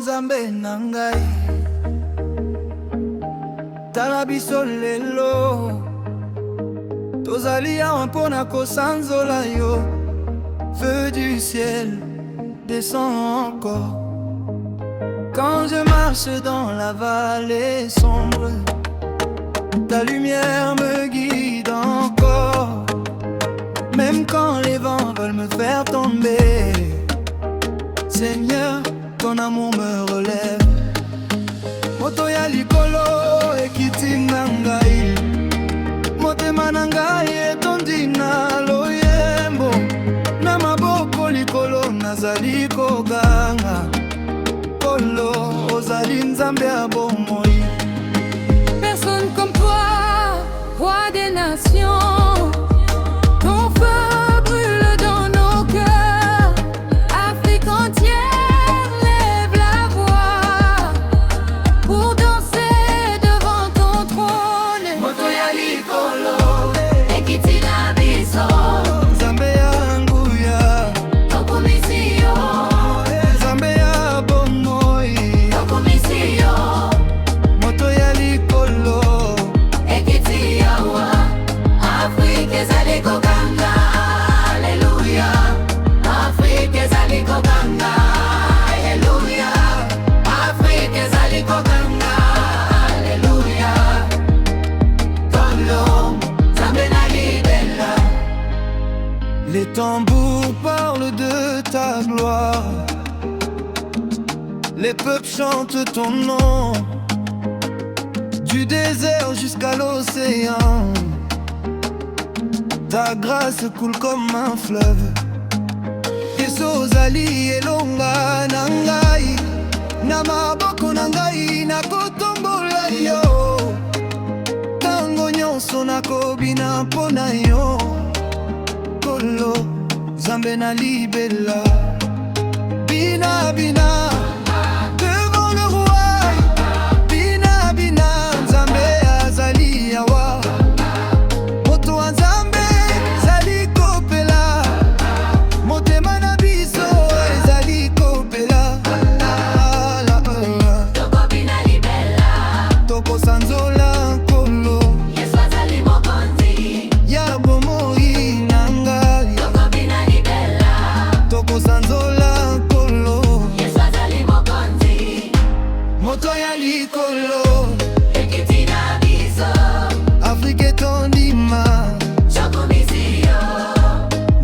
Nzambe na ngai, tala biso lelo, tozali awa mpona kosanzola yo. Feu du ciel, descend encore. Quand je marche dans la vallée sombre, ta lumière me guide encore. Même quand les vents veulent me faire tomber, Seigneur, ton amour me relève. Moto ya likolo ekiti na ngai, motema na ngai etondi na loyembo. Na maboko likolo nazali koganga, kolo ozali Nzambe ya bomoi. Personne comme toi, roi des nations. Ton feu brûle dans nos cœurs. Afrique entière lève la voix pour danser devant ton trône. Moto ya likolo ekiti na biso, Nzambe ya nguya, tokomisi yo, Nzambe ya bomoi. tokomisi yo. Moto ya likolo Ekiti yawa, Afrique ezali koganga, Alléluia. Afrique ezali koganga, Alléluia. Afrique ezali koganga, Alléluia. Tolo, Nzambe na libela. Les tambours parlent de ta gloire, les peuples chantent ton nom, du désert jusqu'à l'océan. Ta grâce coule comme un fleuve. Yesu ozali elonga na ngai, na maboko na ngai nakotombola yo. Tango nyonso nakobina mpona yo, kolo Nzambe na libela. Bina bina devant le roi, bina bina Nzambe azali awa. Moto wa Nzambe ezali kopela, motema na biso ezali kopela. Tokobina libela, Tokosanzola nkolo Yesu azali mokonzi. ya bomoi na ngai. Tokobina libela, Tokosanzola nkolo Yesu azali mokonzi. moto ya likolo. Ekiti na biso, Afrique etondima, tokomisi yo,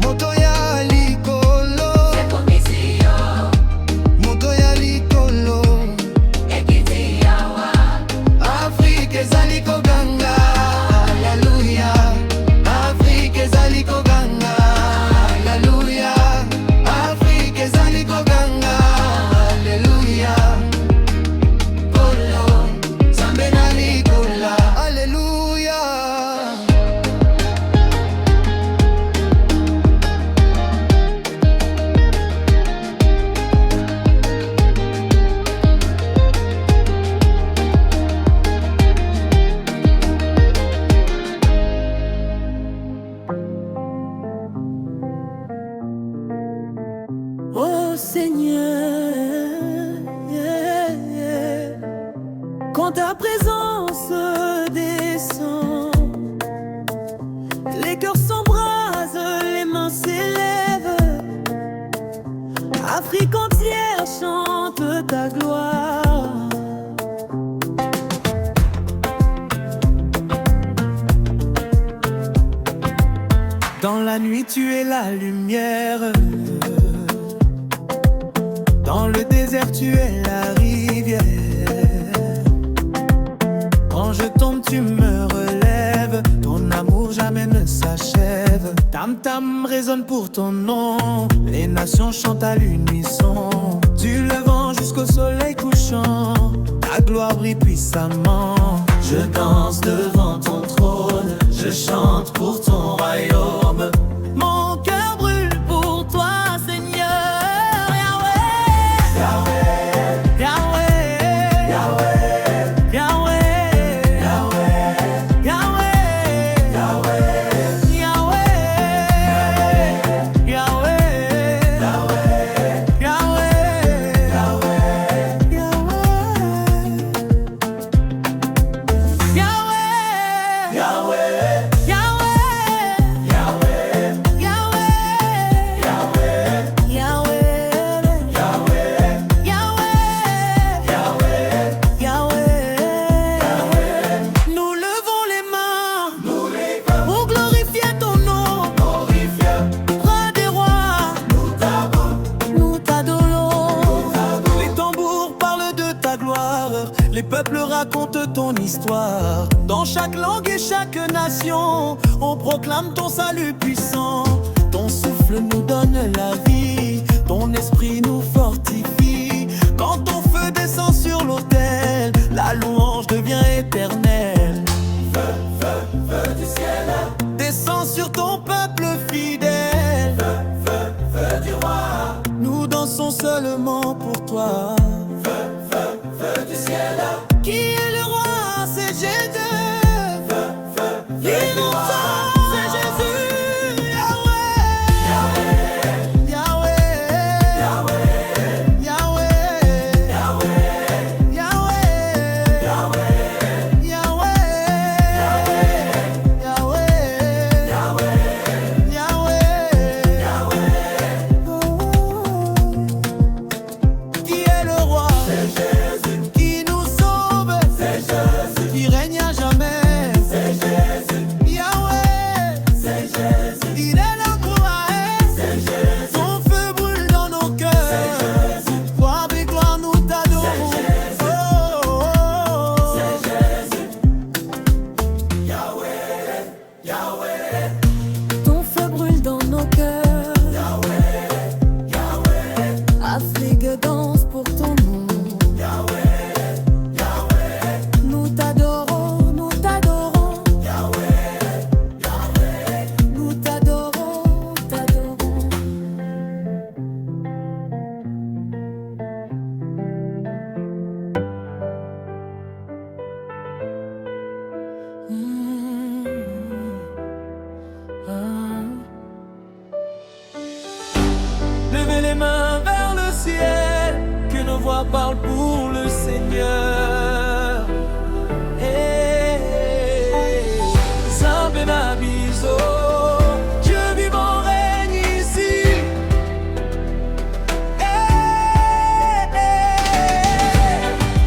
moto ya likolo, tokomisi yo. moto ya likolo. Ekiti yawa, Afrique ezali koganga, Alléluia. Afrique ezali koganga, Alléluia. Afrique ezali koganga, Alléluia. Kolo Nzambe na likola, Alléluia. oh Seigneur, quand ta présence descend, les cœurs s'embrasent, les mains s'élèvent. Afrique entière chante ta gloire. Dans la nuit tu es la lumière, dans le désert tu es la rivière. Quand je tombe tu me relèves, ton amour jamais ne s'achève. Tam tam résonne pour ton nom, les nations chantent à l'unisson. Du levant jusqu'au soleil couchant, ta gloire brille puissamment. Je danse devant ton trône, je chante pour ton royaume. Mon cœur brûle pour toi, Seigneur. Yahweh, Yahweh, Yahweh, Yahweh, Yahweh, Yahweh, Yahweh, Yahweh, Yahweh, Yahweh, Yahweh, Yahweh, raconte ton histoire. Dans chaque langue et chaque nation, on proclame ton salut puissant. Ton souffle nous donne la vie, ton esprit nous fortifie. Quand ton feu descend sur l'autel, la louange devient éternelle. Feu, feu, feu du ciel, descend sur ton peuple fidèle. Feu, feu, feu du roi, nous dansons seulement pour toi. Feu, feu, feu du ciel, qui est le roi, c'est Jésus. Feu, feu, feu du roi, c'est Jésus. Ton feu brûle dans nos cœurs. Yahweh, Yahweh, Afrique danse pour ton nom. Yahweh, Yahweh, Nous t'adorons, nous t'adorons. Yahweh, Yahweh. Nous t'adorons, t'adorons. Levez les mains vers le ciel, que nos voix parlent pour le Seigneur. Hey, Saint Benabizo, Dieu vivant règne ici. Hey,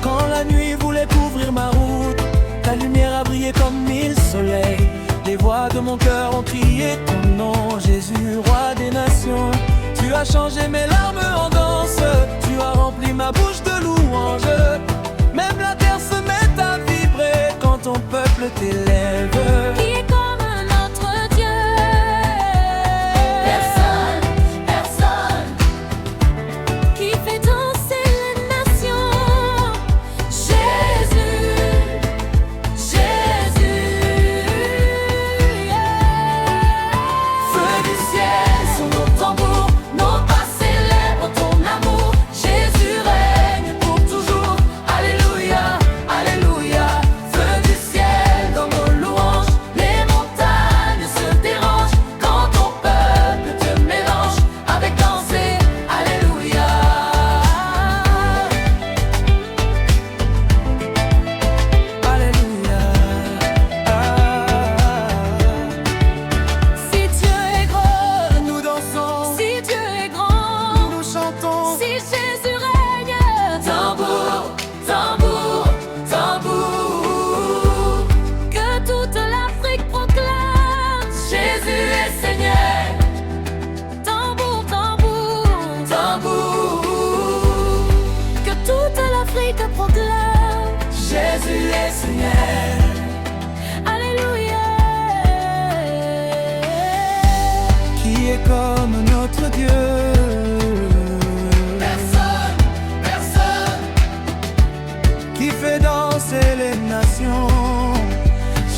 quand la nuit voulait couvrir ma route, ta lumière a brillé comme mille soleils. Les voix de mon cœur ont crié ton nom, Jésus, roi des nations. Tu as changé mes larmes en danse, tu as rempli ma bouche de louanges. Même la terre se met à vibrer quand ton peuple t'élève. Qui est comme notre Dieu? Personne, personne. Qui fait danser les nations? Jésus, Jésus. Feu du ciel sur nos tambours, nos pas célèbrent ton amour. Jésus règne pour toujours. Alléluia, alléluia. Feu du ciel dans nos louanges, les montagnes se dérangent quand ton peuple te mélange avec danser. Alléluia. Alléluia. Si Dieu est grand, Nous dansons, si Dieu est grand, nous chantons. si Jésus règne, tambour, tambour, tambour, que toute l'Afrique proclame, Jésus est Seigneur. Tambour, tambour, tambour, que toute l'Afrique proclame, Jésus est Seigneur. Alléluia. Qui est comme notre Dieu? Personne, personne. Qui fait danser les nations?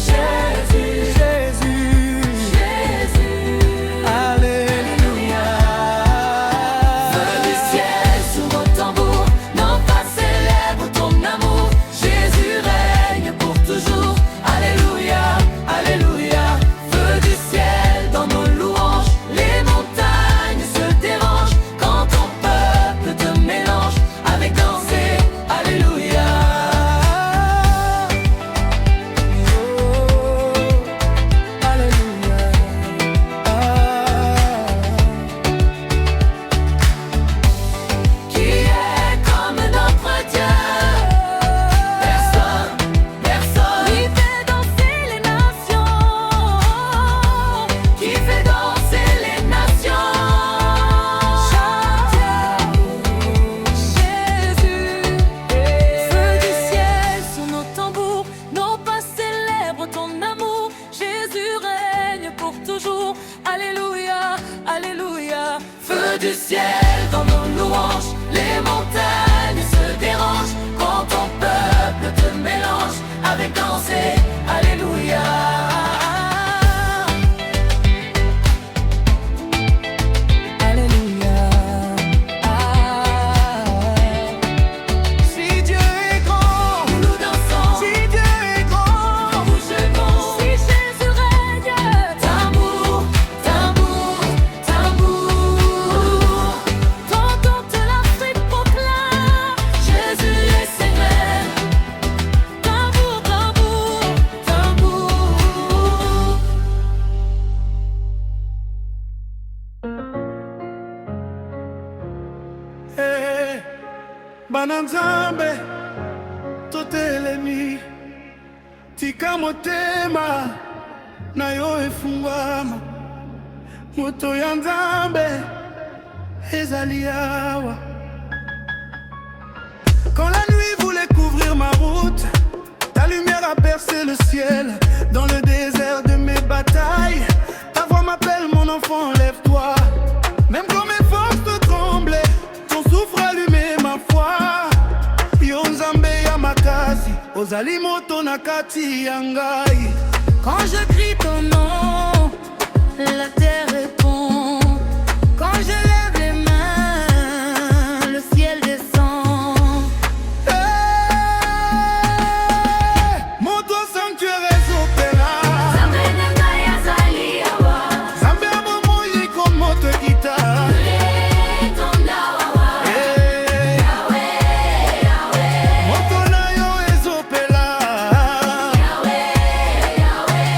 Jésus, Jésus. Jésus. Alléluia. Feu du ciel sur nos tambours, nos pas célèbrent ton amour. Jésus règne pour toujours. Bana Nzambe totelemi, tika motema na yo efungwama, moto ya Nzambe ezali awa. Quand la nuit voulait couvrir ma route, ta lumière a percé le ciel. Dans le désert de mes batailles, ta voix m'appelle, mon enfant, lève-toi. Même quand mes forces te tremblaient, ton souffle allumait ma foi. Yo Nzambe ya makasi, ozali moto na kati ya ngai. Quand je crie ton nom, la terre répond. Quand je lève les mains, le ciel descend. Hey, moto sanctuaire ezopela. Nzambe na ngai azali awa. Nzambe abomoi comme moto kita. Letonda awa. Hey, Yahweh, Yahweh. moto na yo ezopela. Yahweh, Yahweh.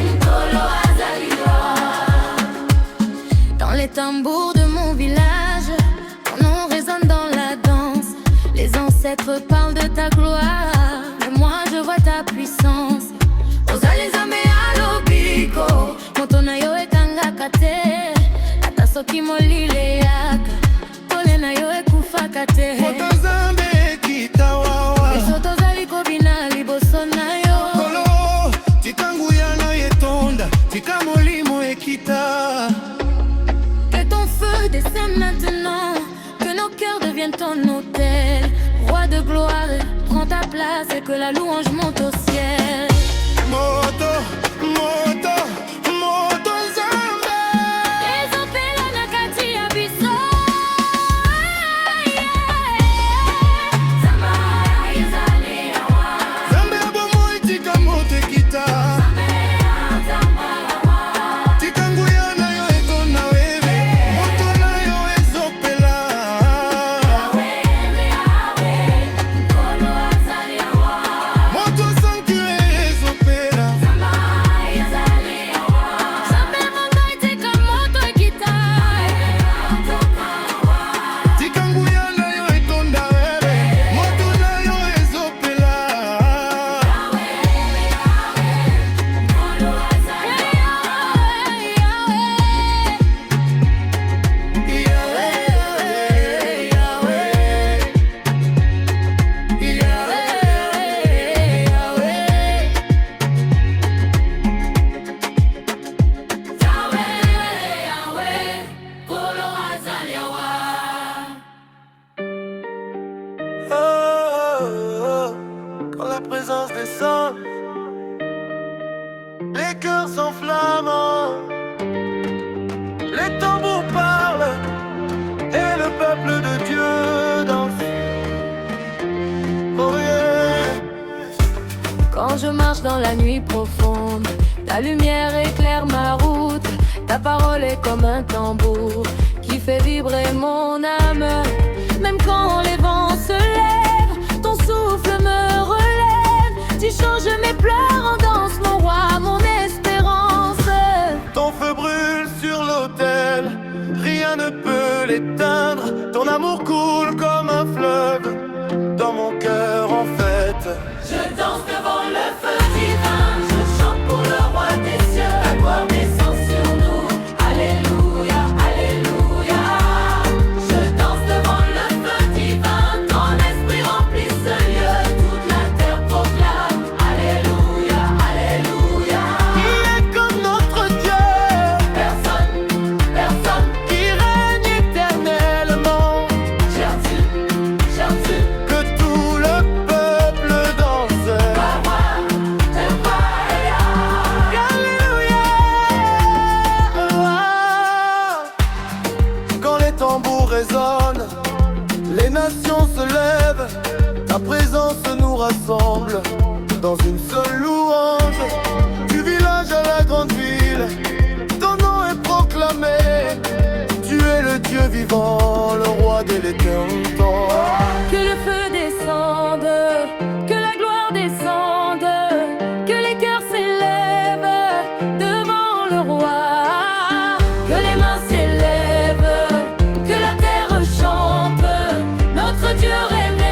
Nkolo azali awa. Dans les tambours de mon village, ton nom résonne dans la danse. Les ancêtres parlent de ta gloire, mais moi je vois ta puissance. Ozali Nzambe alobiko, moto na yo ekangaka te. Ata soki molili yaka, pole na yo ekufaka te. Moto Nzambe ekita wawa. Biso tozali kobina liboso na yo. Kolo, tika nguya na yo etonda, tika molimo ekita. Que ton feu descende maintenant, que nos cœurs deviennent ton autel. Roi de gloire, prends ta place et que la louange monte au ciel. Moto, moto, moto Nzambe. Ezopela na kati ya biso. Nzambe ezali awa. Nzambe abomoi tika moto ekita. Tika nguya na yo etonda webe. Moto na yo ezopela. Moto sanctuaire ezopela. Tika nguya na yo etonda webe. Moto na yo ezopela. Quand la présence descend, les cœurs s'enflamment, les tambours parlent et le peuple de Dieu danse. Oh yeah. Quand je marche dans la nuit profonde, ta lumière éclaire ma route. Ta parole est comme un tambour qui fait vibrer mon âme. Même quand les vents se lèvent, ton souffle me relève. Tu changes mes pleurs en danse, mon roi, mon espérance. Ton feu brûle sur l'autel, rien ne peut l'éteindre. Ton amour coule comme un fleuve dans mon cœur en fête. Je danse devant le feu divin, je chante pour le roi des cieux. La gloire descend sur nous, alléluia, alléluia. Je danse devant le feu divin, ton esprit remplit ce lieu. Toute la terre proclame, alléluia, alléluia. Il est comme notre Dieu, Personne, personne, qui règne éternellement, Jésus, que tout le peuple danse. Alléluia. Quand les tambours résonnent, les nations se lèvent. Ta présence nous rassemble dans une seule louange. Du village à la grande ville, ton nom est proclamé. Tu es le Dieu vivant, le roi de l'éternel temps. Que le feu descende, que la gloire descende, que les cœurs s'élèvent devant le roi. Que les mains s'élèvent, que la terre chante, notre Dieu règne.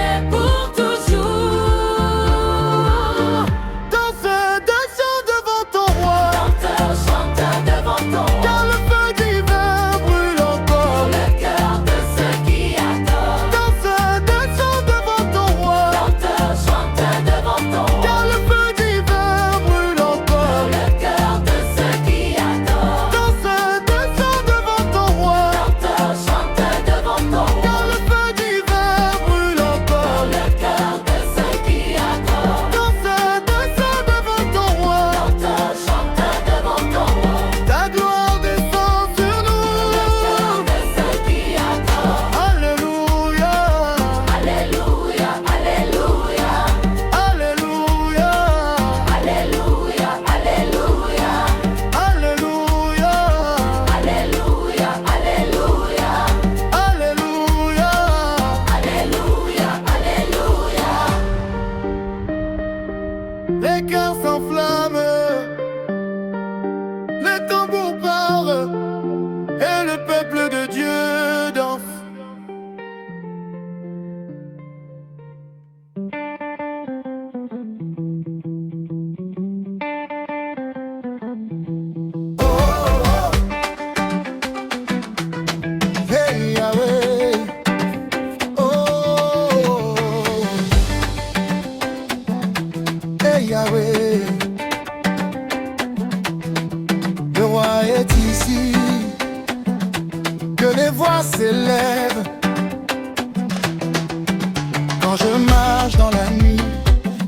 Quand je marche dans la nuit,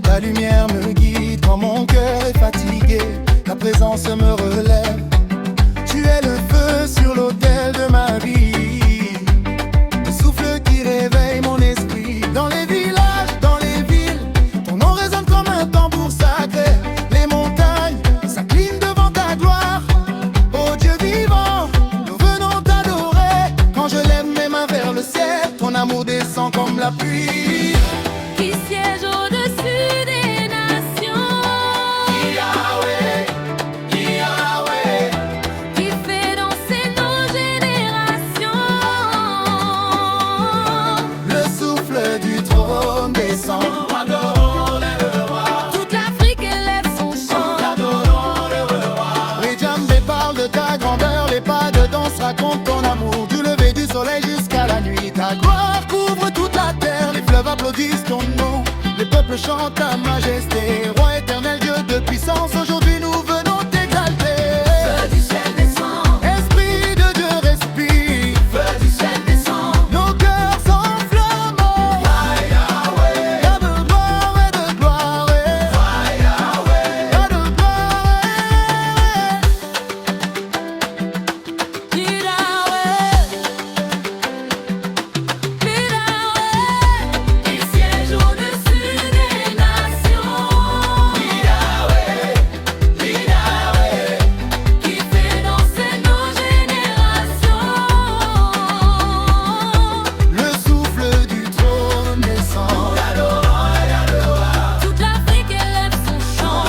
ta lumière me guide. Quand mon cœur est fatigué, ta présence me relève. Tu es le feu sur l'autel de ma vie, le souffle qui réveille mon esprit. Dans les villages, dans les villes, ton nom résonne comme un tambour sacré. Les montagnes s'inclinent devant ta gloire. Ô Dieu vivant, nous venons t'adorer. Quand je lève mes mains vers le ciel, ton amour descend comme la pluie. Qui siège au-dessus des nations, Yahweh, Yahweh, qui fait danser nos générations. le souffle du trône descend. Adorons le roi, Toute l'Afrique élève son chant. adorons le roi. Les djembés parlent de ta grandeur, les pas de danse racontent ton amour. Du lever du soleil jusqu'à la nuit, ta gloire couvre toute la terre. Les fleuves applaudissent ton nom, les peuples chantent ta majesté. Roi éternel, Dieu de puissance, aujourd'hui nous venons t'exalter. Feu du ciel descend, Esprit de Dieu respire, feu du ciel descend. nos cœurs s'enflamment. Yahweh, Y a de gloire et de gloire, Yahweh, y a de gloire. il siège au-dessus des nations. Qui fait danser nos générations. Le souffle du trône descend. Toute l'Afrique élève son chant.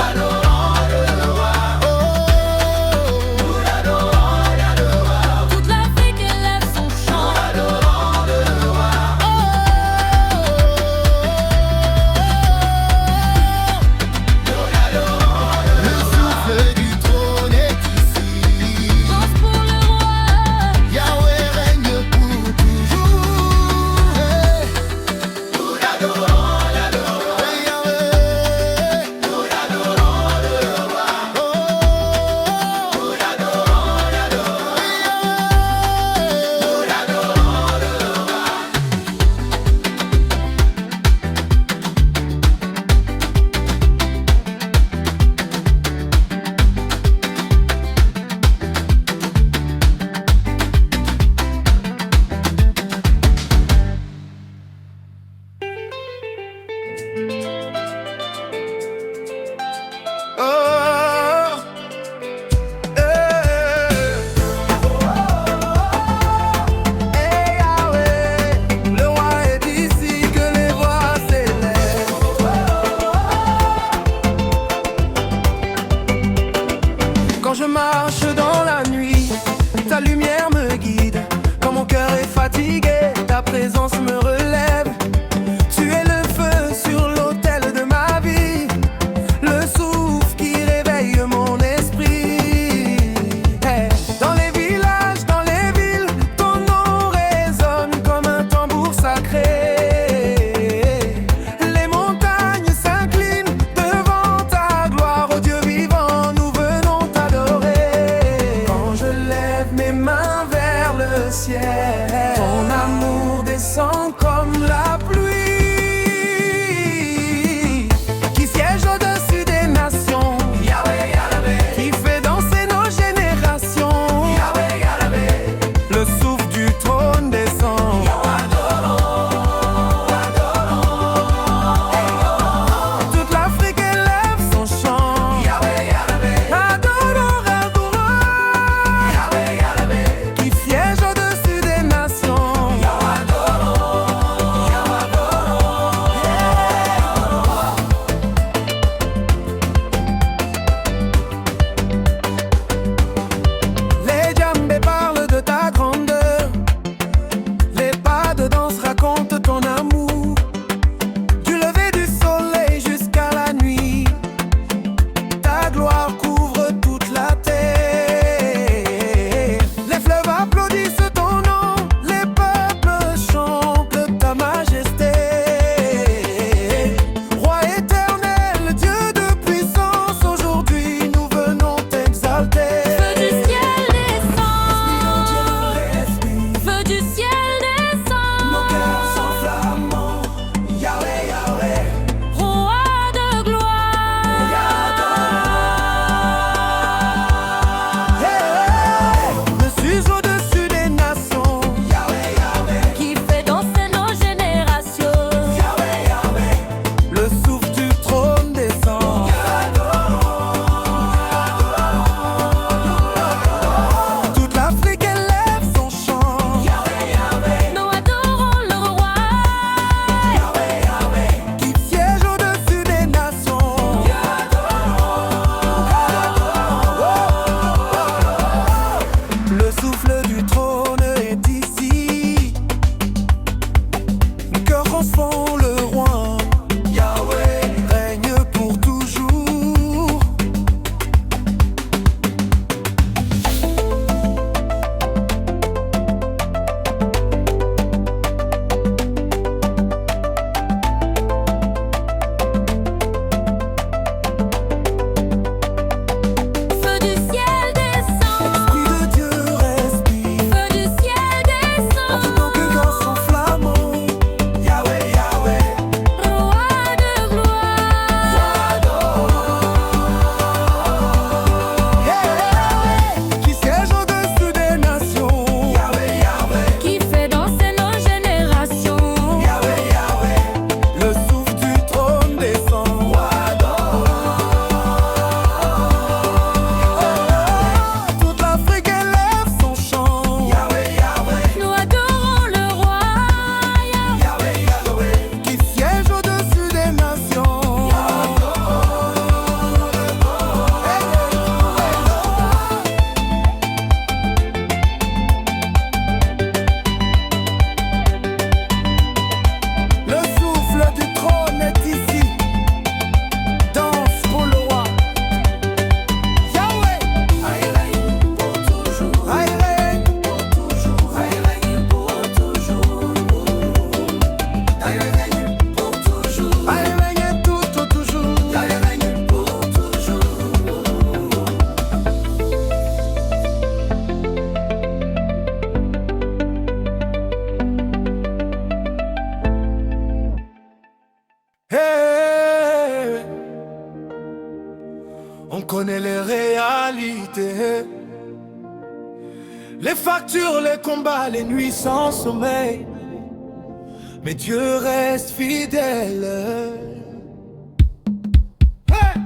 Toute l'Afrique élève son chant. Le souffle du trône est ici. Danse pour le roi. Yahweh règne pour toujours. Nous l'adorons, l'adorons. Yahweh, nous l'adorons, le roi. Nous l'adorons, l'adorons. Nous l'adorons, le roi. Oh, Yahweh, le roi est ici, que les voix s'élèvent. Quand je marche dans la nuit, ta lumière me guide. Quand mon cœur est fatigué, ta présence me relève. Tu es le feu sur l'autel de ma vie, le souffle qui réveille mon esprit. Hey. Dans les villages, dans les villes, ton nom résonne comme un tambour sacré. Les montagnes s'inclinent devant ta gloire, ô Dieu vivant, nous venons t'adorer. Quand je lève mes mains vers le ciel, ton amour descend enfants, le roi Yahweh règne pour toujours. Feu du ciel descend, Esprit de Dieu respire, feu du ciel en descend, tout temps que corps s'enflammant. Yahweh, Yahweh, roi de gloire. yeah, qui siège au-dessus des nations. Yahweh, Yahweh, Qui fait danser nos générations. Yahweh, Yahweh, le souffle du trône descend. Toute l'Afrique élève son chant. Yahweh, Yahweh, Nous adorons le roi. Yahweh, Yahweh, qui siège au-dessus des nations. Le souffle du trône est ici. Danse pour le roi. Yahweh, Il règne pour toujours. ah, il règne. Il règne pour toujours. Il règne Pour toujours. ah, il règne tout, toujours. Il règne pour toujours. Hey, on connaît les réalités, les factures, les combats, les nuits sans sommeil, mais Dieu reste fidèle. Hey!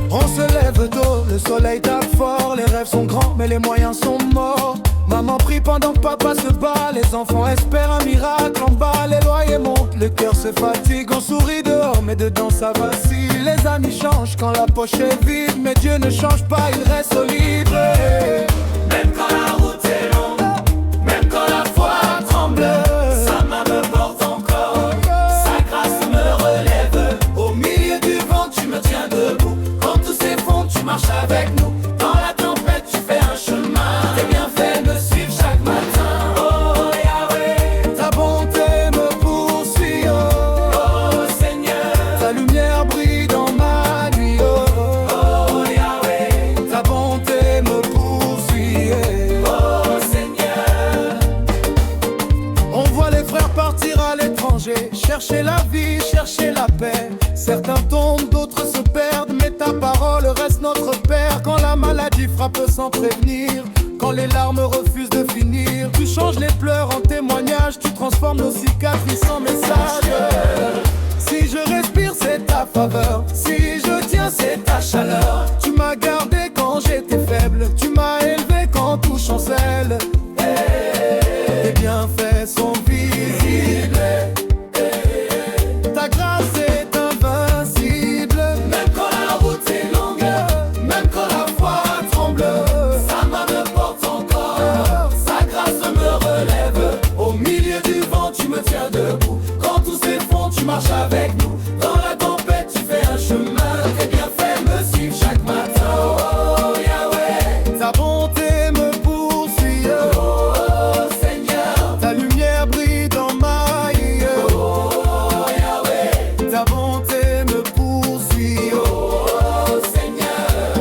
On se lève tôt, le soleil tape fort, les rêves sont grands mais les moyens sont morts. Maman prie pendant que papa se bat, les enfants espèrent un miracle en bas, les loyers montent, le cœur se fatigue, on sourit dehors mais dedans ça vacille. Les amis changent quand la poche est vide, mais Dieu ne change pas, il reste solide. Même quand la route est longue, même quand la foi tremble, sa main me porte encore, sa grâce me relève. Au milieu du vent tu me tiens debout, quand tout s'effondre tu marches avec nous. Dans la tempête tu fais un chemin, tes bienfaits me suivent chaque matin. Oh Yahweh, ta bonté me poursuit. Oh Seigneur, ta lumière brille dans ma nuit. Oh Yahweh, ta bonté me poursuit. Oh Seigneur, on voit les frères partir à l'étranger, chercher la vie, chercher la paix. Certains tombent, d'autres se perdent, mais ta parole reste notre Père. Quand la maladie frappe sans prévenir, quand les larmes refusent de finir, tu changes les pleurs en témoignages, tu transformes nos cicatrices en messages. Si je respire, c'est ta faveur, si je tiens, c'est ta chaleur. Tu m'as gardé quand j'étais faible, tu m'as élevé quand tout chancelle. Tes bienfaits sont visibles, ta grâce est invincible. Même quand la route est longue, même quand la foi tremble, sa main me porte encore, sa grâce me relève. Au milieu du vent tu me tiens debout, quand tout s'effondre tu marches avec nous. Dans la tempête tu fais un chemin, tes bienfaits me suivent chaque matin. Oh Yahweh, ta bonté me poursuit. Oh Seigneur, ta lumière brille dans ma vie. Oh Yahweh, ta bonté me poursuit. Oh Seigneur,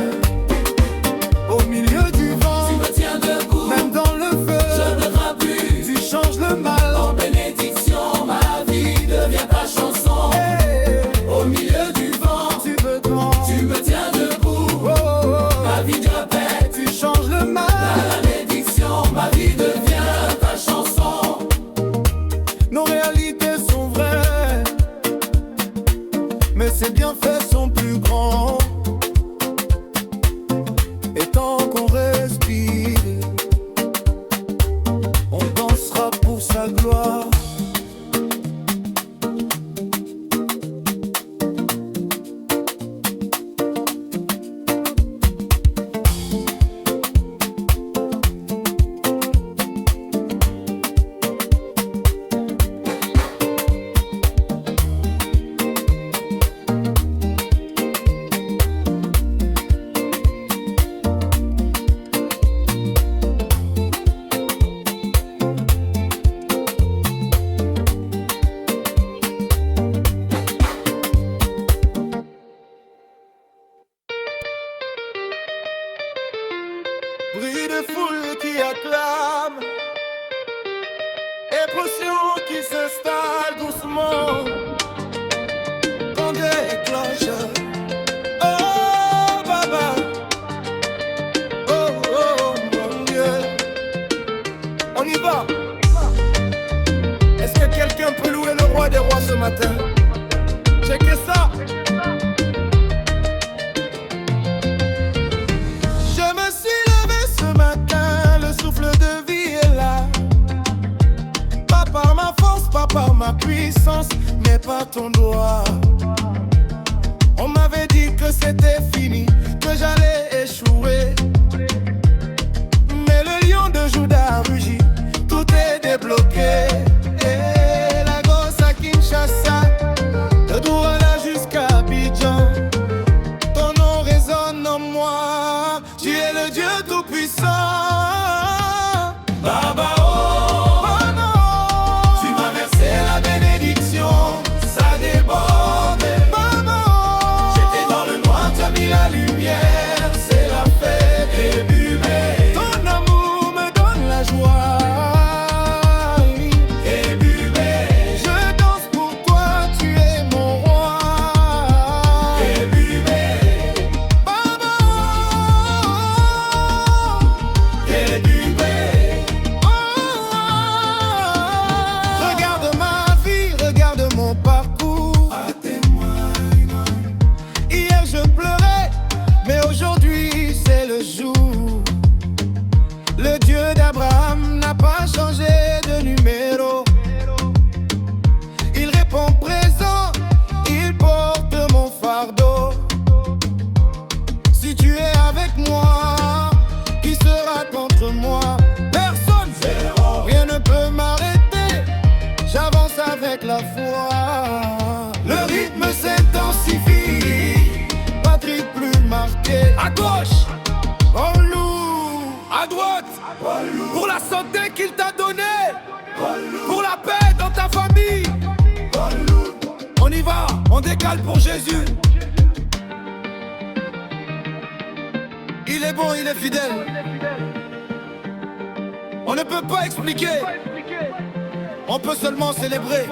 au milieu du vent Tu me tiens debout, même dans le feu je ne crains plus. tu changes le mal. En bénédiction, ma vie devient ta chanson. Hey, Au milieu du vent, tu me prends, tu me tiens debout. oh, oh, oh. Ma vie répète, Tu changes le mal. la bénédiction, ma vie devient ta chanson. Nos réalités sont vraies, mais ses bienfaits sont plus grands. Et tant qu'on respire, on dansera pour sa gloire. Dépression qui s'installe doucement quand des cloches. Oh Baba, oh oh mon Dieu, on y va. Est-ce que quelqu'un peut louer le roi des rois ce matin? Checkez ça. Je me suis levé ce matin, le souffle de vie est là. Pas par ma force, pas par ma puissance, mais par ton doigt. On m'avait dit que c'était fini, que j'allais échouer. Mais le lion de Juda a rugi, tout est débloqué. Et la gosse à Kinshasa, de Douala jusqu'à Abidjan, ton nom résonne en moi. Tu es le Dieu tout-puissant. Baba, oh, Baba, tu m'as versé la bénédiction, ça déborde. Baba, j'étais dans le noir, tu as mis la lumière, c'est la fête et bébé. Ton amour me donne la joie. Et bébé, je danse pour toi, tu es mon roi. Et bébé, Baba, et bébé, regarde ma vie, regarde mon parcours. À témoin. Hier je pleurais, mais aujourd'hui c'est le jour. Le Dieu d'Abraham n'a pas changé de numéro. Il répond présent, il porte mon fardeau. Si tu es avec moi, qui sera contre moi? Personne, zéro. Rien ne peut m'arrêter, j'avance avec la foi. Le rythme s'intensifie, batterie plus marquée. À gauche, on loue. À droite, pour la santé qu'il t'a donnée, pour la paix dans ta famille. On y va, on décale pour Jésus. Il est bon, il est fidèle. On ne peut pas expliquer, on peut seulement célébrer.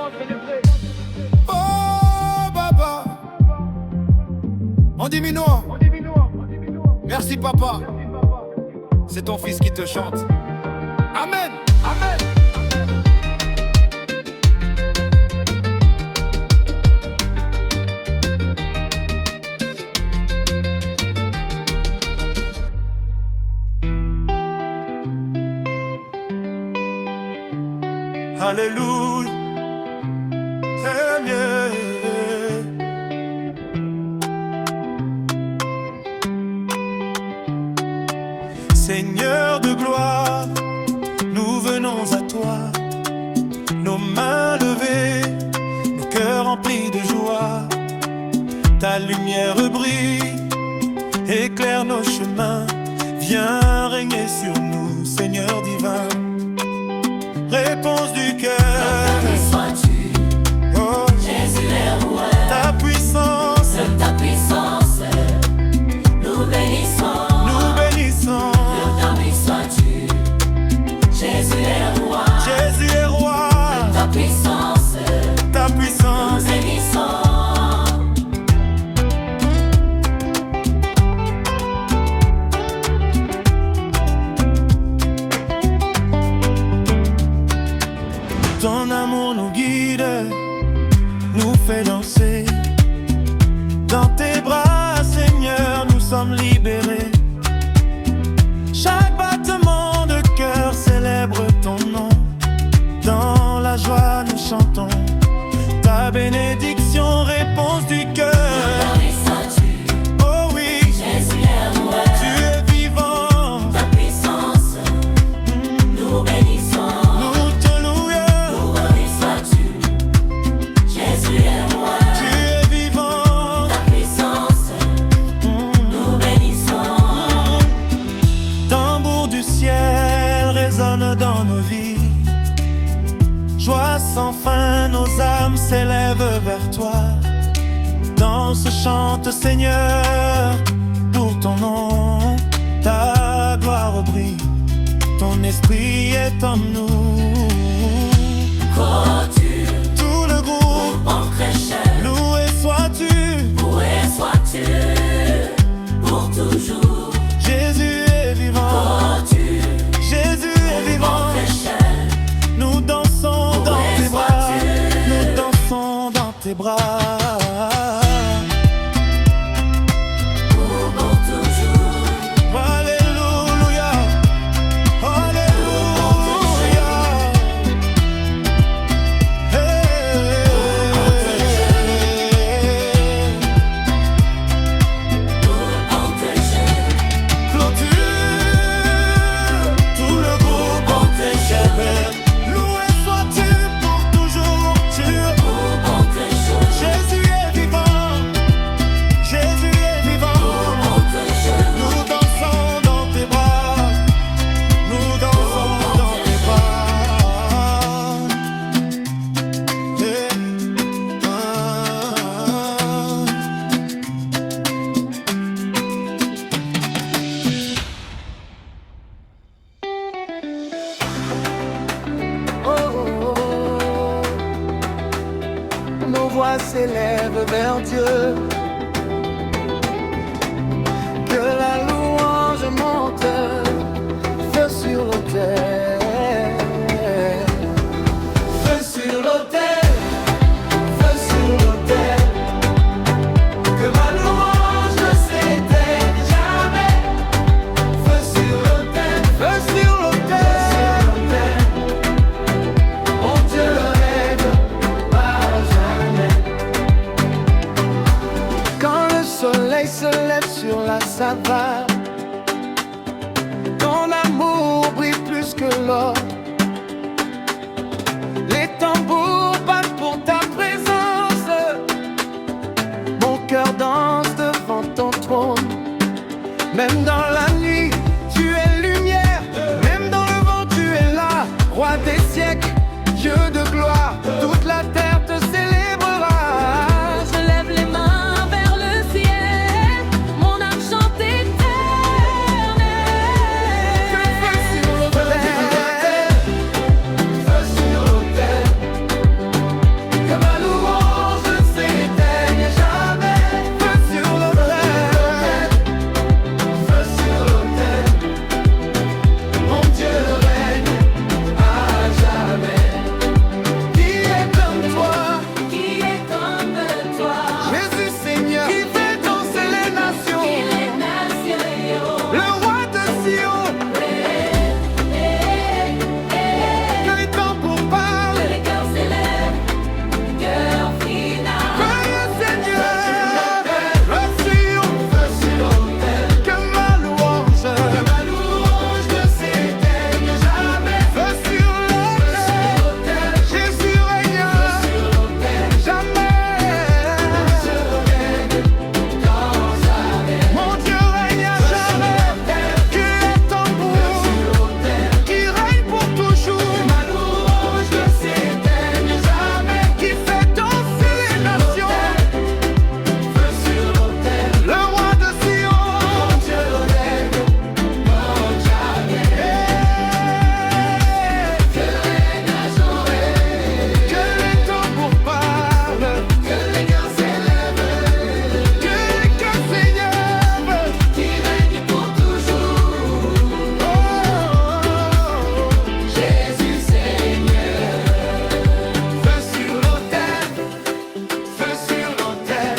Oh Baba, en diminuant. Merci papa, c'est ton fils qui te chante. Amen, amen. Alléluia, Seigneur. Seigneur de gloire, nous venons à toi, nos mains levées, nos cœurs remplis de joie. Ta lumière brille, éclaire nos chemins, viens régner sur nous, Seigneur divin. Réponse du cœur. Sois-tu, Oh, Jésus est roi. ta puissance, De ta puissance, nous bénissons. nous bénissons. De ta puissance, Jésus est roi. Jésus est roi, Ta puissance, ta nous puissance. bénissons. Ton amour nous guide, nous fait danser. Dans tes bras, Seigneur, nous sommes libérés. Chaque battement de cœur célèbre ton nom. Dans la joie, nous chantons ta bénédiction, réponse du cœur. Ta puissance, Oh oui, Jésus est roi. tu es vivant. Ta puissance, nous bénissons. Nous te louons. Nous bénissons. Jésus est roi. Tu es vivant. Ta puissance, nous bénissons. Tambour du ciel résonne dans nos vies. Joie sans fin, nos âmes s'élèvent vers toi. Danse, chante, Seigneur, pour ton nom. Ta gloire brille, ton esprit est en nous. tes bras. Pour toujours. Alléluia, Alléluia. Clôture tout le groupe en tes cheveux. Loué sois-tu pour toujours. Jésus est vivant, Jésus est vivant. Nous dansons dans tes bras, nous dansons dans tes bras. Nos voix s'élèvent vers Dieu. Que la louange monte, feu sur l'autel. Feu sur l'autel, feu sur l'autel. Que ma louange ne s'éteigne jamais. Feu sur l'autel, feu sur l'autel. Mon Dieu règne à jamais. Quand le soleil se lève sur la savane, ton amour brille plus que l'or. Les tambours battent pour ta présence. Mon cœur danse devant ton trône. Même dans la nuit, tu es lumière. Même dans le vent, tu es là. Roi des siècles, Dieu de gloire. Toute la terre te célébrera. Je lève les mains vers le ciel, mon âme chante éternelle. Feu sur l'autel, feu sur l'autel. Que ma louange ne s'éteigne jamais. Feu sur l'autel, feu sur l'autel. Mon Dieu règne à jamais. Qui est comme toi, Qui est comme toi, Jésus Seigneur, qui fait danser les nations, qui les nations. le roi de Sion, que les tambours Que parlent. les cœurs s'élèvent, cœur final. Soyez Seigneur, le Sion, que ma louange ne s'éteigne jamais. Feu sur l'autel, Jésus règne jamais. Mon Dieu règne à jamais. Que les tambours qui règne pour toujours. Ma louange ne s'éteigne jamais. Qui fait danser les nations. Le roi de Sion, mon Dieu règne pour jamais. Que les tambours parlent, que les cœurs s'élèvent, que les cœurs s'élèvent, qui règne pour toujours. Jésus Seigneur. Feu sur l'autel, feu sur l'autel.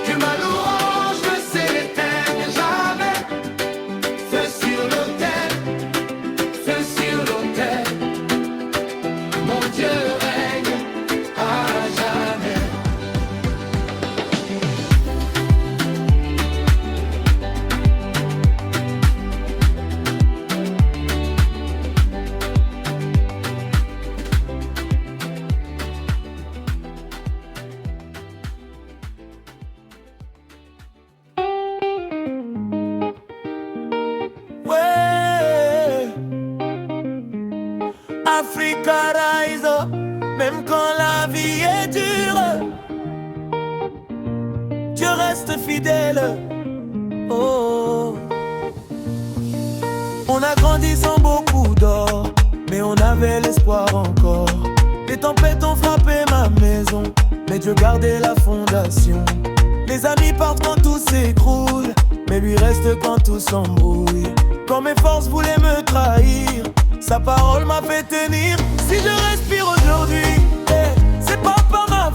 Que ma louange ne s'éteigne jamais. Feu sur l'autel, feu sur l'autel. Mon Dieu règne à jamais. Ouais, Africa rise up, même quand la vie est dure, Dieu reste fidèle. Oh, on a grandi sans beaucoup d'or, mais on avait l'espoir encore. Les tempêtes ont frappé ma maison, mais Dieu gardait la fondation. Les amis partent quand tout s'écroule, mais lui reste quand tout s'embrouille. Quand mes forces voulaient me trahir, sa parole m'a fait tenir. Si je respire aujourd'hui, c'est pas par ma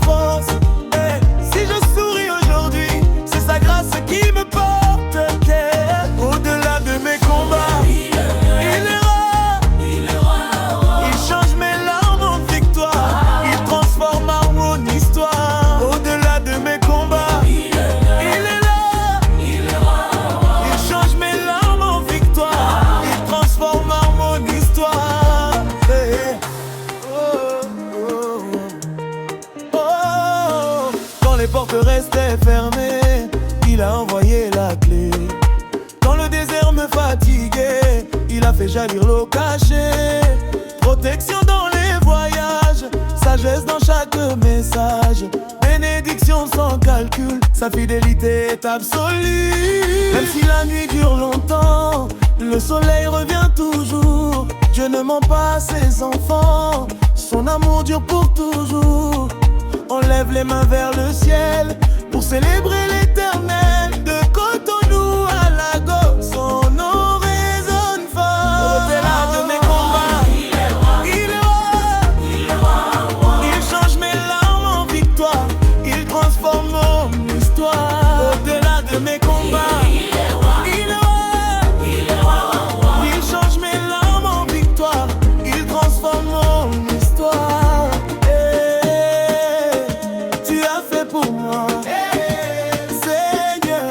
porte restait fermée, il a envoyé la clé. Quand le désert me fatiguait, il a fait jaillir l'eau cachée. Protection dans les voyages, sagesse dans chaque message, bénédiction sans calcul, sa fidélité est absolue. Même si la nuit dure longtemps, le soleil revient toujours. Dieu ne ment pas à ses enfants, son amour dure pour toujours. On lève les mains vers le ciel pour célébrer l'éternel. De Cotonou à Lagos, son nom résonne fort. Au-delà de mes combats, il est roi. Il change mes larmes en victoire, il transforme mon histoire. Au-delà de mes combats, il est roi. Il change mes larmes en victoire, il transforme mon histoire. Tu as fait pour moi, Seigneur,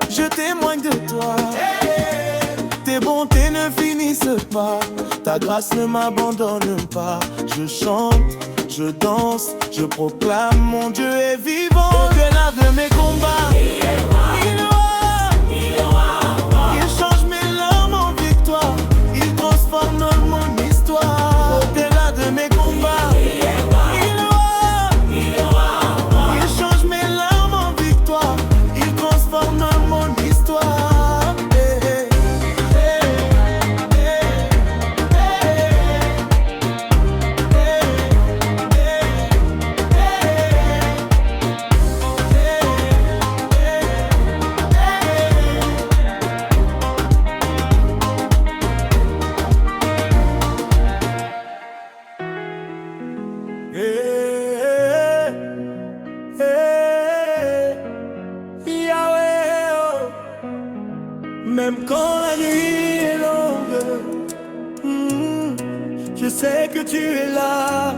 je témoigne de toi. Tes bontés ne finissent pas, ta grâce ne m'abandonne pas. Je chante, je danse, je proclame, mon Dieu est vivant. Au-delà de mes combats, il est roi. Il change mes larmes en victoire, il transforme mon histoire. Au-delà de mes combats, il est roi. Il change mes larmes en victoire, il transforme mon histoire. Yahweh, oh. Même quand la nuit est longue, je sais que tu es là.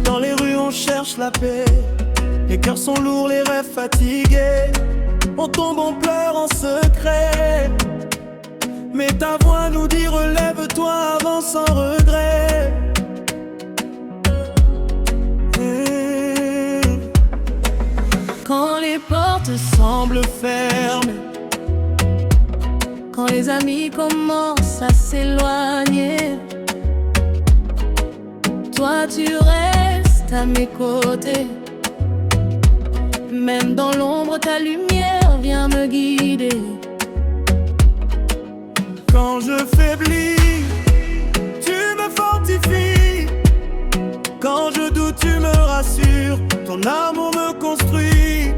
Dans les rues on cherche la paix, les cœurs sont lourds, les rêves fatigués. On tombe, on pleure en secret, mais ta voix nous dit relève-toi, avance sans regret. Quand les portes semblent fermées, quand les amis commencent à s'éloigner, toi tu restes à mes côtés. Même dans l'ombre, ta lumière vient me guider. Quand je faiblis, tu me fortifies. Quand je doute, tu me rassures. Ton amour me construit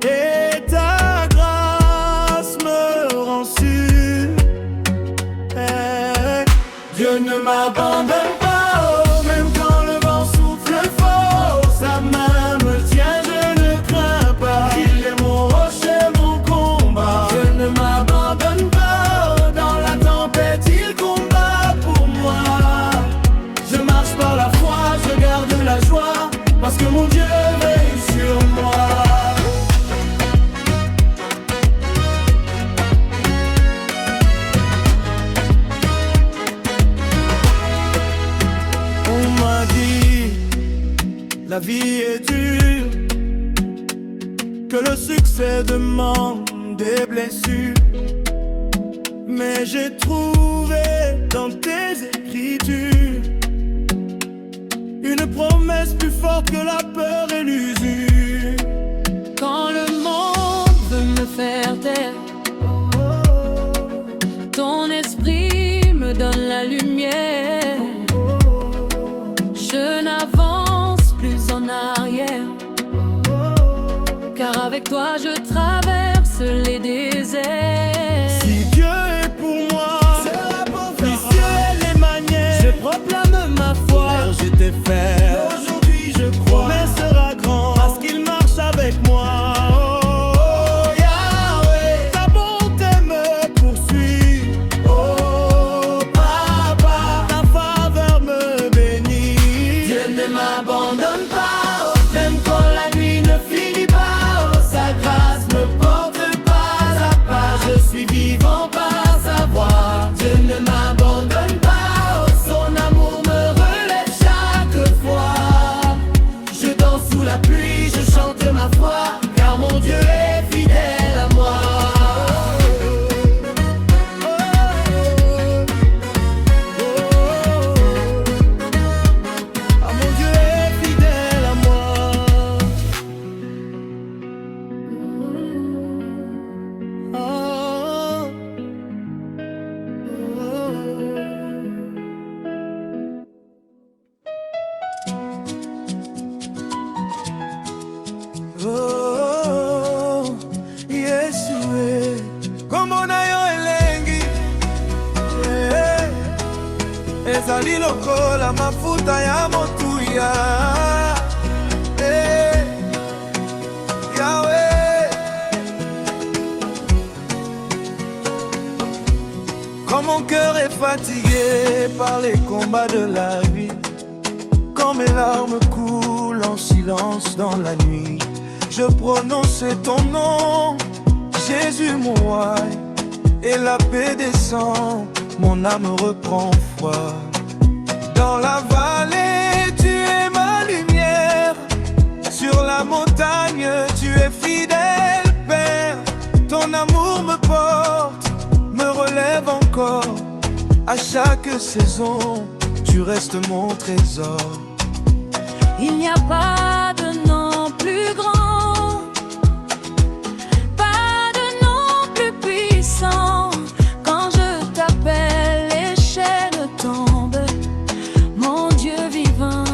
et ta grâce me rend sûr. Dieu ne m'abandonne pas, oh, même quand le vent souffle fort. Sa main me tient, je ne crains pas. Il est mon rocher, mon combat. Dieu ne m'abandonne pas, oh, dans la tempête il combat pour moi. Je marche par la foi, je garde la joie, parce que mon Dieu veille sur moi. On m'a dit, la vie est dure, que le succès demande des blessures. Mais j'ai trouvé dans tes écritures une promesse plus forte que la peur et l'usure. Quand le monde veut me faire taire, ton esprit me donne la lumière. Je n'avance plus en arrière, car avec toi je traverse les déserts. Si Dieu est pour moi, les cieux et les manières, je proclame ma foi. J'étais faible, aujourd'hui je crois. Mais sera grand, parce qu'il marche avec moi. Oh, Yahweh, ta bonté me poursuit. Oh, Papa, ta faveur me bénit. Dieu ne m'abandonne pas, oh, même quand la nuit ne finit pas. Oh, sa grâce me porte pas à ezali lokola mafuta ya motuya. Yahweh. Quand mon cœur est fatigué par les combats de la vie, quand mes larmes coulent en silence dans la nuit, je prononce ton nom, Jésus mon roi, et la paix descend, mon âme reprend foi. Dans la vallée, tu es ma lumière, sur la montagne, tu es fidèle, Père. Ton amour me porte, me relève encore. À chaque saison, tu restes mon trésor. Il n'y a pas de nom plus grand, pas de nom plus puissant. Quand je t'appelle, les chaînes tombent, mon Dieu vivant.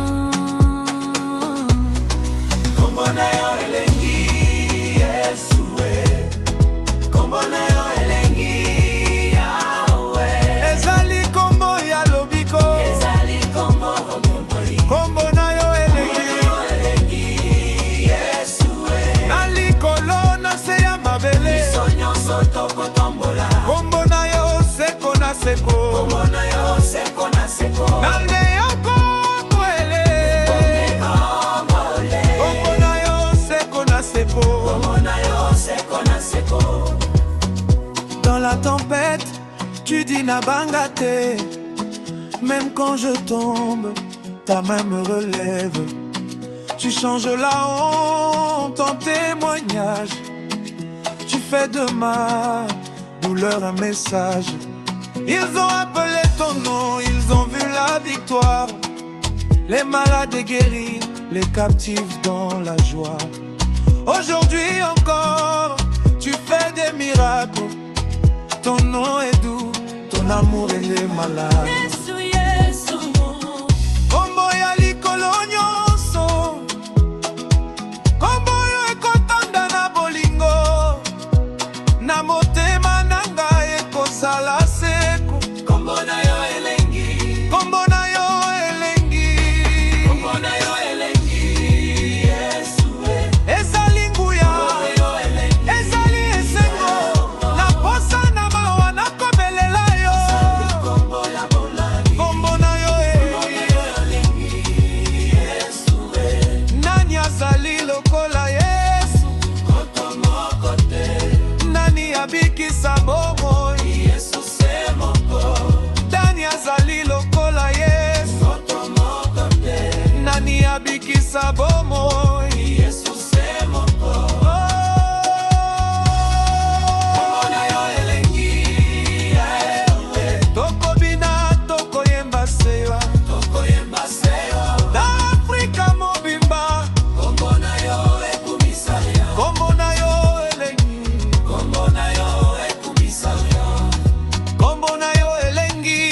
Kombo na yo elengi Yesue, kombo na yo elengi Yahweh. Ezali kombo ya lobiko, ezali kombo bomboli. Kombo na yo elengi Yesue, na likolo na se ya mabele, sonyo soto kotombola. Kombo na yo seko na seko, kombo na yo seko na seko. Na leyoko kwele, kombo na yo seko na seko, kombo na yo seko na seko. Dans la tempête, tu dis Nabangate. Même quand je tombe, ta main me relève. Tu changes la honte en témoignage. Tu fais de ma douleur un message. Ils ont appelé ton nom, ils ont vu la victoire. Les malades guéris, les captifs dans la joie. Aujourd'hui encore, tu fais des miracles. Ton nom est doux, ton amour est les malades. Yesu, Yesu, Kombo ya likolo nyonso, kombo yo ekotonda na bolingo, na motema nanga ekosala seko. Kombo na yo elengi, kombo na yo elengi, kombo na yo elengi Yesue. Ezali nguya, ezali esengo, na posa na mawa na kobelela yo. Kombo na yo elengi Yesue. Nani azali lokola Yesu, kotomoko te. Nani abikisa bomoi, Yesu se moko. Nani azali lokola Yesu, kotomoko te. Nani abikisa bomoi, Yesu se moko. Kombo na yo elengi Yahweh. Tokobina tokoyemba sewa, tokoyemba sewa. Na Afrika mobimba, kombo na yo ekumisa ya. Kombo na yo elengi, kombo na yo ekumisa ya. Kombo na yo elengi,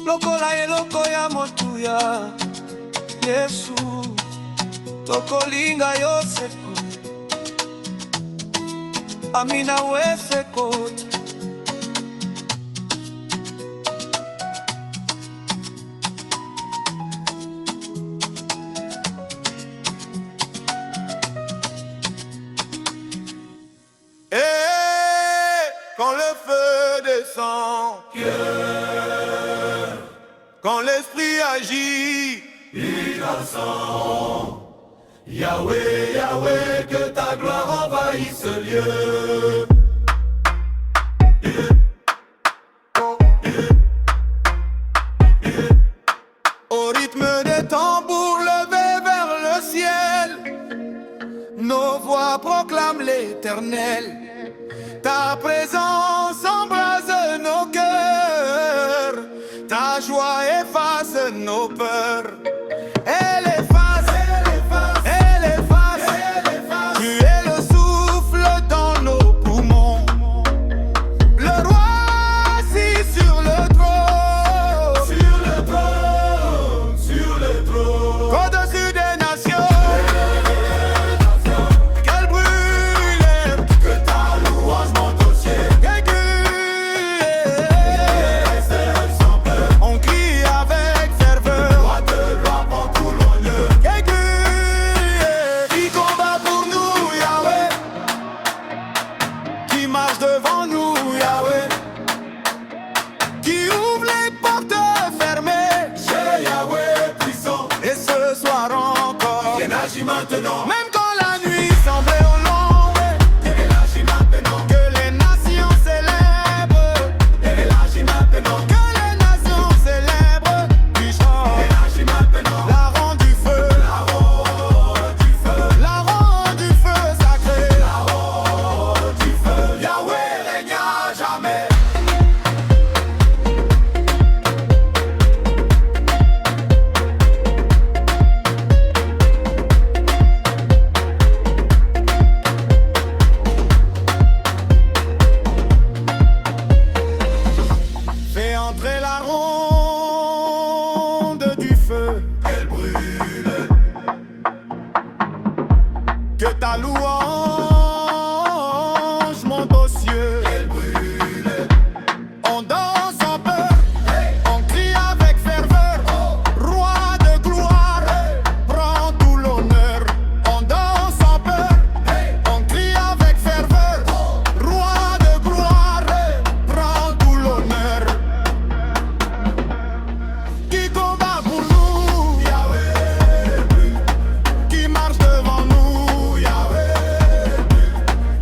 lokola eloko ya motuya. Yesu, tokolinga yo seko, amina we sekota. Quand le feu descend, quand l'esprit agit, innocent. Yahweh, Yahweh, que ta gloire envahisse ce lieu. Au rythme des tambours levés vers le ciel, nos voix proclament l'Éternel. Ta présence embrase nos cœurs, ta joie efface nos peurs. Elle efface, elle efface, elle efface. Tu es le souffle dans nos poumons, le roi assis sur le trône, sur le trône, sur le trône. Au-dessus des nations, qu'elle brûle, que ta qui marche devant nous, Yahweh, qui ouvre les portes fermées. C'est Yahweh puissant, Et ce soir encore, il agit maintenant. même quand la nuit semblait au loin, Il agit maintenant. que les nations célèbrent, Il agit maintenant. que les nations célèbrent, puissant, Il agit maintenant. la ronde du feu, La ronde du feu, la ronde du feu sacré. la ronde du feu. Yahweh règne à jamais. Fais entrer la ronde du feu, Elle brûle, que ta louange monte aux cieux. elle brûle. On danse en peur, on crie avec ferveur. Roi de gloire, prends tout l'honneur. On danse en peur, on crie avec ferveur. Roi de gloire, prends tout l'honneur. Qui combat pour nous, Yahweh, qui marche devant nous, Yahweh,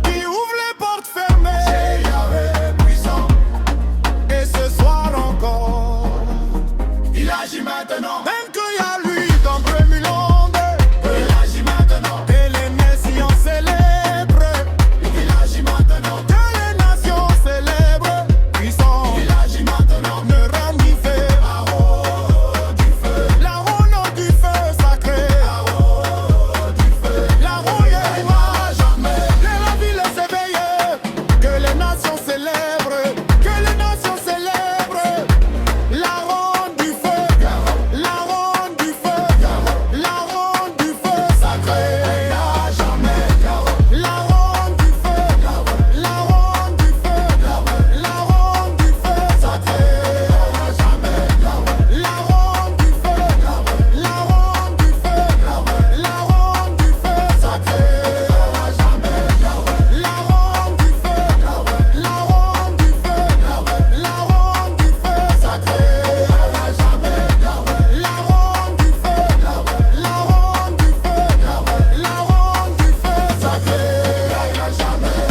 qui ouvre les portes fermées, Yahweh puissant, et ce soir encore, il agit maintenant. même qu'il y a lui dans Brémulonde, Il agit maintenant. et les nations célèbrent, Il agit maintenant. que les nations célèbrent, puissant, Il agit maintenant. ne rend ni fait, La ronde du feu, la ronde du feu sacré, la ronde du feu. la ronde est À jamais. que la ville s'éveille, que les nations célèbrent, que les nations célèbrent, la ronde du feu, la ronde du feu, la ronde du feu sacré, À jamais. la ronde du feu, la ronde du feu, la ronde du feu sacré, À jamais. la ronde du feu, la ronde du feu, la ronde du feu sacré, À jamais. la ronde du feu, la ronde du feu, la ronde du feu sacré, À jamais. la ronde du feu, la ronde du feu, la ronde du feu sacré. À jamais.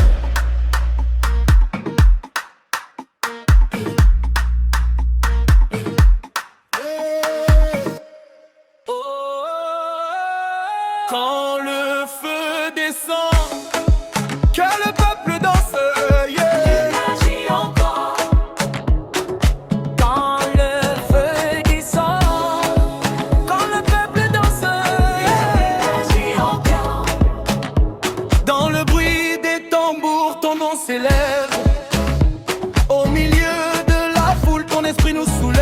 Quand le feu descend, que le peuple danse, yeah. Agis encore. Quand le feu descend, quand le peuple danse, yeah. Agis encore. Dans le bruit des tambours, ton nom s'élève. Au milieu de la foule, ton esprit nous soulève.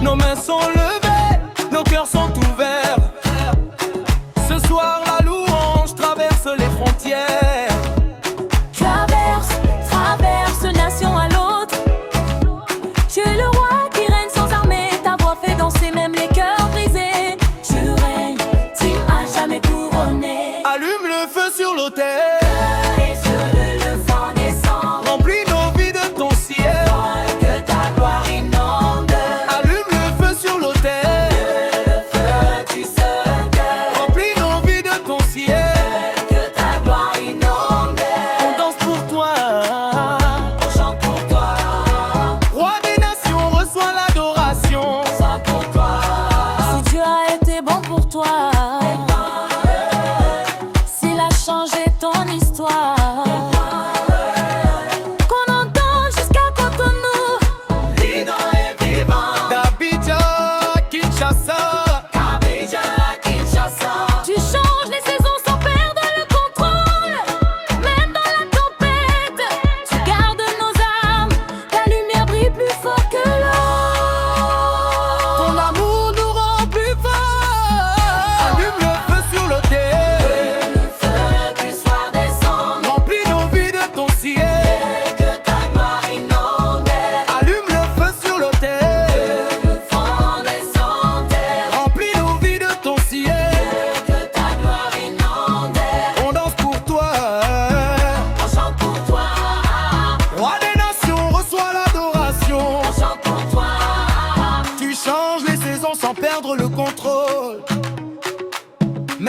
Nos mains sont levées, nos cœurs sont ouverts. Ce soir, la louange traverse les frontières. Traverse, traverse nation à l'autre. Tu es le roi qui règne sans armée. Ta voix fait danser même les cœurs brisés. Tu règnes, tu as jamais couronné. Allume le feu sur l'autel. Et sur le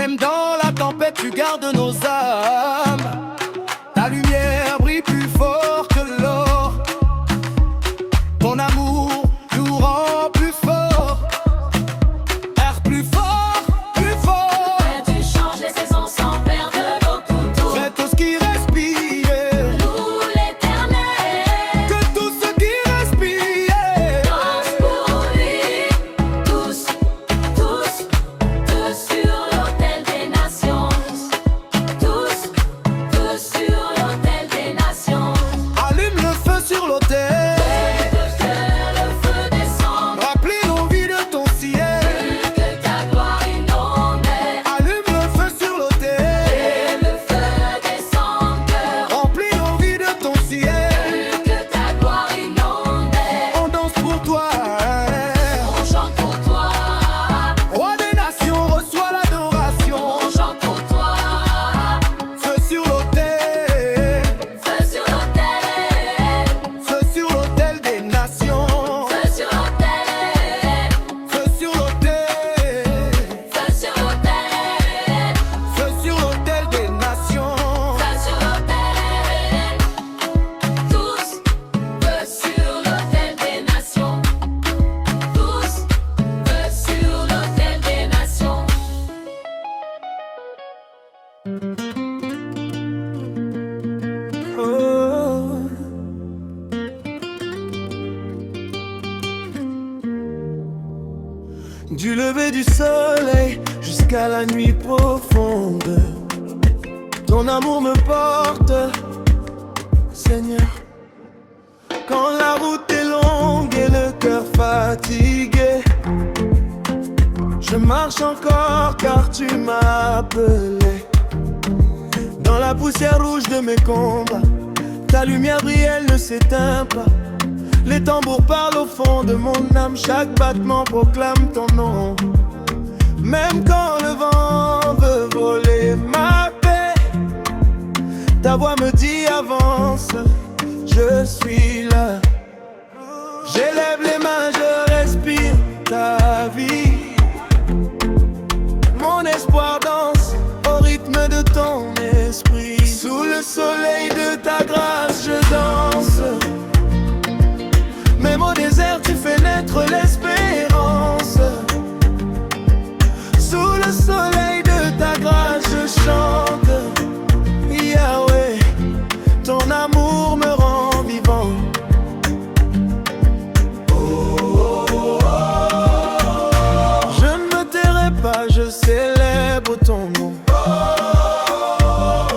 Même dans la tempête, tu gardes nos âmes. Ta lumière brille plus fort que l'or. Ton amour nous rend plus fort. Air plus fort, plus fort. Mais tu changes les saisons sans perdre nos couteaux. Fais tout ce qui respire. Nous l'éternel. Que tout ce qui respire. Danse pour lui. Tous, tous, tous sur l'autel des nations. Tous, tous sur l'autel des nations. Allume le feu sur l'autel. Du lever du soleil jusqu'à la nuit profonde, ton amour me porte, Seigneur. Quand la route est longue et le cœur fatigué, je marche encore car tu m'as appelé. Dans la poussière rouge de mes combats, ta lumière brille, elle ne s'éteint pas. Les tambours parlent au fond de mon âme, chaque battement proclame ton nom. Même quand le vent veut voler ma paix, ta voix me dit avance, je suis là. J'élève les mains, je respire ta vie. Mon espoir danse au rythme de ton esprit. Sous le soleil de ta grâce, je danse. Même au désert, tu fais naître l'espérance. Sous le soleil de ta grâce, je chante. Yahweh, ton amour me rend vivant. Je ne me tairai pas, je célèbre ton nom.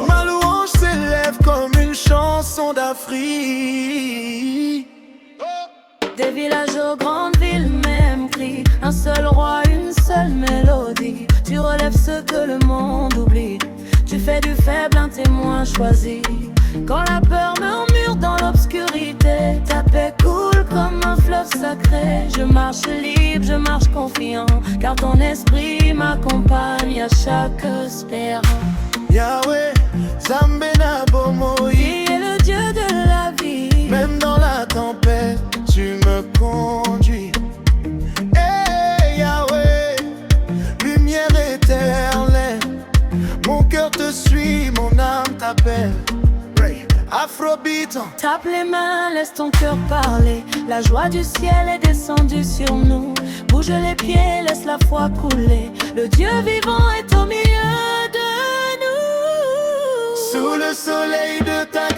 Ma louange s'élève comme une chanson d'Afrique. Des villages aux grandes villes, même cri. Un seul roi, une seule mélodie. Tu relèves ce que le monde oublie. Tu fais du faible un témoin choisi. Quand la peur murmure dans l'obscurité, ta paix coule comme un fleuve sacré. Je marche libre, je marche confiant, car ton esprit m'accompagne à chaque espérance. Yahweh, Zambena Bomoi, Qui est le Dieu de la vie. même dans la tempête, tu me conduis. Hey Yahweh, lumière éternelle, mon cœur te suit, mon âme t'appelle. Afrobeat. Tape les mains, laisse ton cœur parler. La joie du ciel est descendue sur nous. Bouge les pieds, laisse la foi couler. Le Dieu vivant est au milieu de nous. Sous le soleil de ta